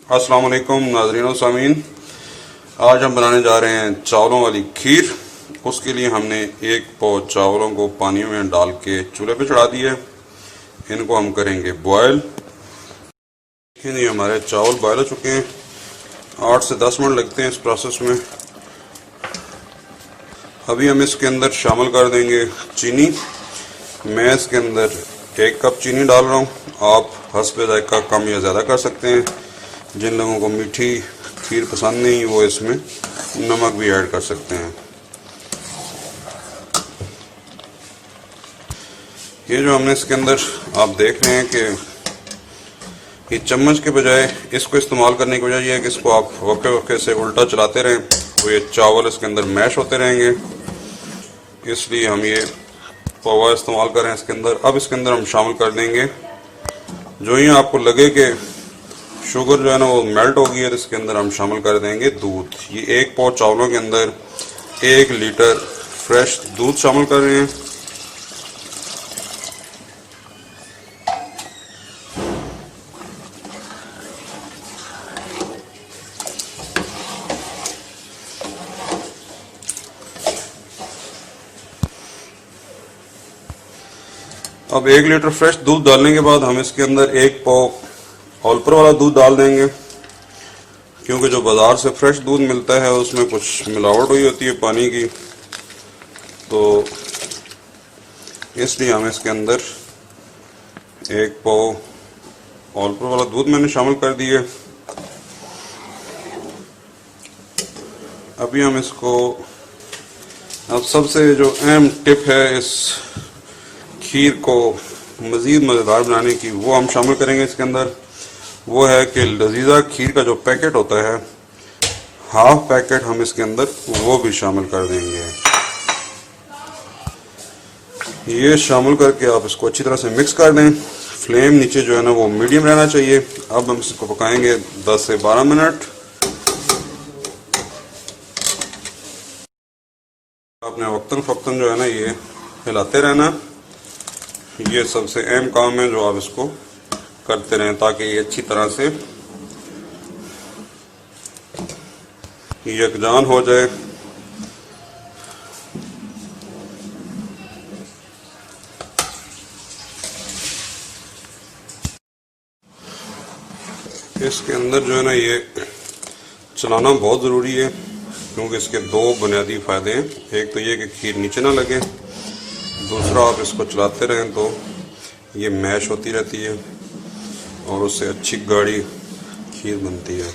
अस्सलाम वालेकुम नाज़रीन व सामीन। आज हम बनाने जा रहे हैं चावलों वाली खीर। उसके लिए हमने एक पाव चावलों को पानी में डाल के चूल्हे पे चढ़ा दिए। इनको हम करेंगे बॉयल। देखिए हमारे चावल बॉयल हो चुके हैं। 8 से 10 मिनट लगते हैं इस प्रोसेस में। अभी हम इसके अंदर शामिल कर देंगे चीनी। मैं इसके अंदर 1 कप चीनी डाल रहा हूँ। आप हस्बे ज़ायका कम या ज़्यादा कर सकते हैं। जिन लोगों को मीठी खीर पसंद नहीं वो इसमें नमक भी ऐड कर सकते हैं। ये जो हमने इसके अंदर आप देख रहे हैं कि ये चम्मच के बजाय इसको इस्तेमाल करने की वजह यह है कि इसको आप वक्फे वक्फे से उल्टा चलाते रहें तो ये चावल इसके अंदर मैश होते रहेंगे। इसलिए हम ये पवा इस्तेमाल करें इसके अंदर। अब इसके अंदर हम शामिल कर देंगे, जो ही आपको लगे कि शुगर जो है ना वो मेल्ट हो गई है, तो इसके अंदर हम शामिल कर देंगे दूध। ये 1 पाव चावलों के अंदर 1 लीटर फ्रेश दूध शामिल कर रहे हैं। अब 1 लीटर फ्रेश दूध डालने के बाद हम इसके अंदर 1 पाव ऑलपर वाला दूध डाल देंगे, क्योंकि जो बाजार से फ्रेश दूध मिलता है उसमें कुछ मिलावट हुई होती है पानी की, तो इसलिए हम इसके अंदर 1 पाव ऑलपर वाला दूध मैंने शामिल कर दिए। अभी हम इसको, अब सबसे जो अहम टिप है इस खीर को मज़ीद मज़ेदार बनाने की, वो हम शामिल करेंगे इसके अंदर। वो है कि लजीजा खीर का जो पैकेट होता है, हाफ पैकेट हम इसके अंदर वो भी शामिल कर देंगे। ये शामिल करके आप इसको अच्छी तरह से मिक्स कर दें। फ्लेम नीचे जो है ना वो मीडियम रहना चाहिए। अब हम इसको पकाएंगे 10 से 12 मिनट। आपने वक्तन फक्तन जो है ना ये हिलाते रहना। ये सबसे अहम काम है जो आप इसको करते रहें ताकि ये अच्छी तरह से यकजान हो जाए। इसके अंदर जो है ना ये चलाना बहुत ज़रूरी है, क्योंकि इसके 2 बुनियादी फ़ायदे हैं। एक तो ये कि खीर नीचे ना लगे, दूसरा आप इसको चलाते रहें तो ये मैश होती रहती है और उससे अच्छी गाढ़ी खीर बनती है।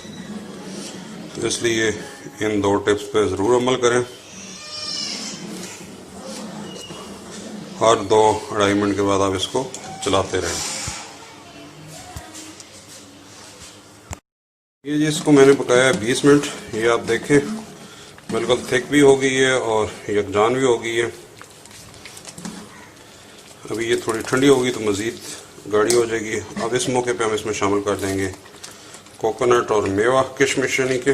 तो इसलिए इन 2 टिप्स पे ज़रूर अमल करें। हर 2-2.5 मिनट के बाद आप इसको चलाते रहें। ये जिसको मैंने पकाया 20 मिनट, ये आप देखें बिल्कुल थिक भी हो गई है और यकजान भी हो गई है। अभी ये थोड़ी ठंडी होगी तो मज़ीद गाढ़ी हो जाएगी। अब इस मौके पे हम इसमें शामिल कर देंगे कोकोनट और मेवा किशमिश यानी के।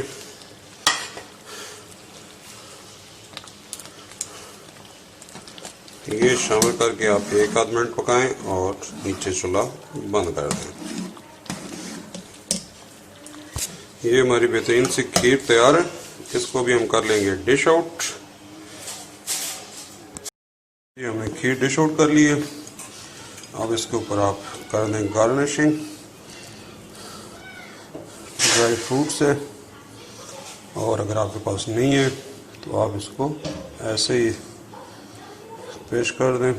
ये शामिल करके आप 1-आध मिनट पकाएं और नीचे चूल्हा बंद कर दें। ये हमारी बेहतरीन सी खीर तैयार है। इसको भी हम कर लेंगे डिश आउट। ये हमने खीर डिश आउट कर ली है। अब इसके ऊपर आप कर दें गार्निशिंग ड्राई फ्रूट से, और अगर आपके पास नहीं है तो आप इसको ऐसे ही पेश कर दें।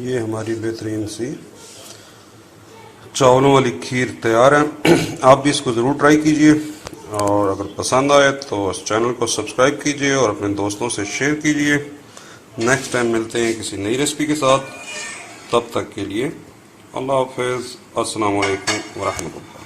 ये हमारी बेहतरीन सी चावलों वाली खीर तैयार है। आप भी इसको ज़रूर ट्राई कीजिए, और अगर पसंद आए तो इस चैनल को सब्सक्राइब कीजिए और अपने दोस्तों से शेयर कीजिए। नेक्स्ट टाइम मिलते हैं किसी नई रेसिपी के साथ। तब तक के लिए अल्लाह हाफ़िज़। अस्सलामु अलैकुम व रहमतुल्लाह।